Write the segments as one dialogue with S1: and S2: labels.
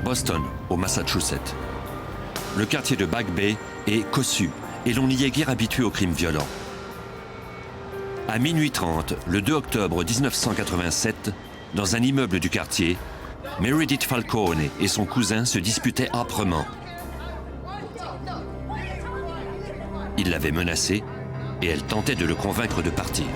S1: Boston, au Massachusetts. Le quartier de Back Bay est cossu et l'on n'y est guère habitué aux crimes violents. À minuit 30, le 2 octobre 1987, dans un immeuble du quartier, Meredith Falcone et son cousin se disputaient âprement. Il l'avait menacée et elle tentait de le convaincre de partir.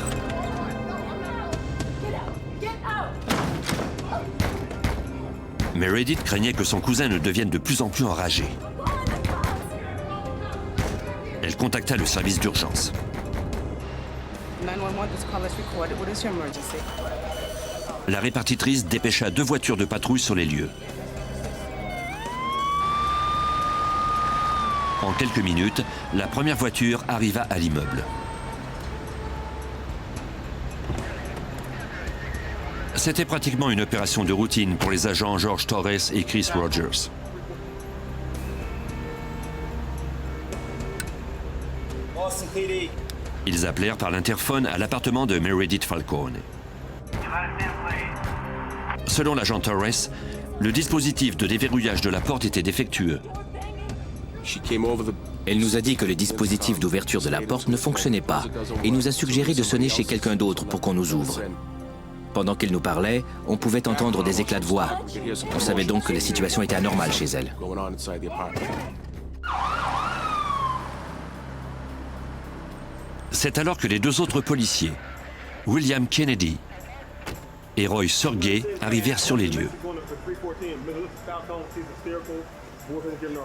S1: Meredith craignait que son cousin ne devienne de plus en plus enragé. Elle contacta le service d'urgence. La répartitrice dépêcha 2 voitures de patrouille sur les lieux. En quelques minutes, la première voiture arriva à l'immeuble. C'était pratiquement une opération de routine pour les agents George Torres et Chris Rogers. Ils appelèrent par l'interphone à l'appartement de Meredith Falcone. Selon l'agent Torres, le dispositif de déverrouillage de la porte était défectueux.
S2: Elle nous a dit que le dispositif d'ouverture de la porte ne fonctionnait pas et nous a suggéré de sonner chez quelqu'un d'autre pour qu'on nous ouvre. Pendant qu'elle nous parlait, on pouvait entendre des éclats de voix. On savait donc que la situation était anormale chez elle.
S1: C'est alors que les 2 autres policiers, William Kennedy et Roy Sorgay, arrivèrent sur les lieux.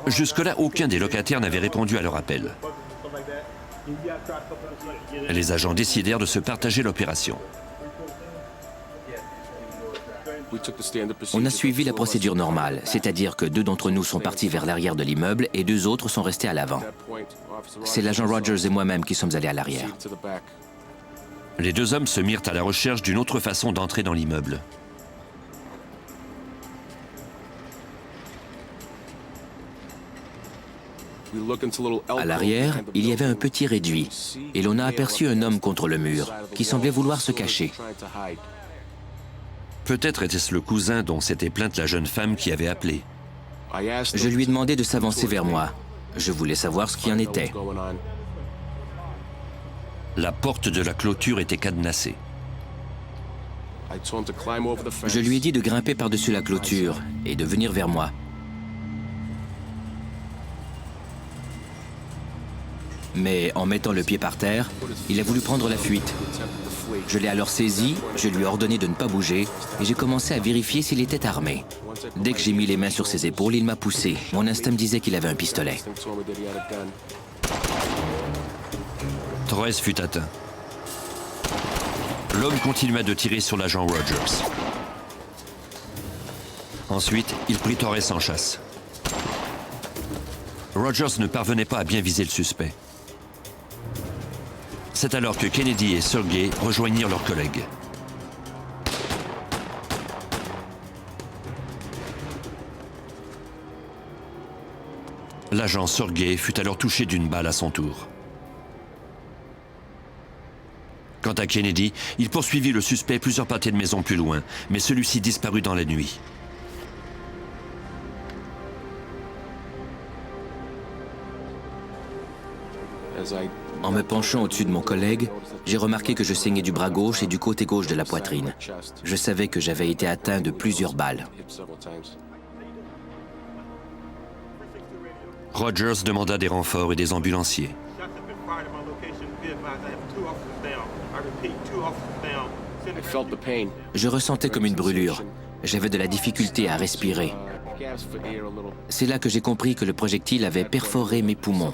S1: Jusque-là, aucun des locataires n'avait répondu à leur appel. Les agents décidèrent de se partager l'opération.
S2: On a suivi la procédure normale, c'est-à-dire que 2 d'entre nous sont partis vers l'arrière de l'immeuble et 2 autres sont restés à l'avant. C'est l'agent Rogers et moi-même qui sommes allés à l'arrière.
S1: Les 2 hommes se mirent à la recherche d'une autre façon d'entrer dans l'immeuble.
S2: À l'arrière, il y avait un petit réduit et l'on a aperçu un homme contre le mur qui semblait vouloir se cacher.
S1: Peut-être était-ce le cousin dont s'était plainte la jeune femme qui avait appelé.
S2: Je lui ai demandé de s'avancer vers moi. Je voulais savoir ce qui en était.
S1: La porte de la clôture était cadenassée.
S2: Je lui ai dit de grimper par-dessus la clôture et de venir vers moi. Mais en mettant le pied par terre, il a voulu prendre la fuite. Je l'ai alors saisi, je lui ai ordonné de ne pas bouger et j'ai commencé à vérifier s'il était armé. Dès que j'ai mis les mains sur ses épaules, il m'a poussé. Mon instinct me disait qu'il avait un pistolet.
S1: Torres fut atteint. L'homme continua de tirer sur l'agent Rogers. Ensuite, il prit Torres en chasse. Rogers ne parvenait pas à bien viser le suspect. C'est alors que Kennedy et Sorgay rejoignirent leurs collègues. L'agent Sorgay fut alors touché d'une balle à son tour. Quant à Kennedy, il poursuivit le suspect plusieurs pâtés de maison plus loin, mais celui-ci disparut dans la nuit.
S2: En me penchant au-dessus de mon collègue, j'ai remarqué que je saignais du bras gauche et du côté gauche de la poitrine. Je savais que j'avais été atteint de plusieurs balles.
S1: Rogers demanda des renforts et des ambulanciers.
S2: Je ressentais comme une brûlure. J'avais de la difficulté à respirer. C'est là que j'ai compris que le projectile avait perforé mes poumons.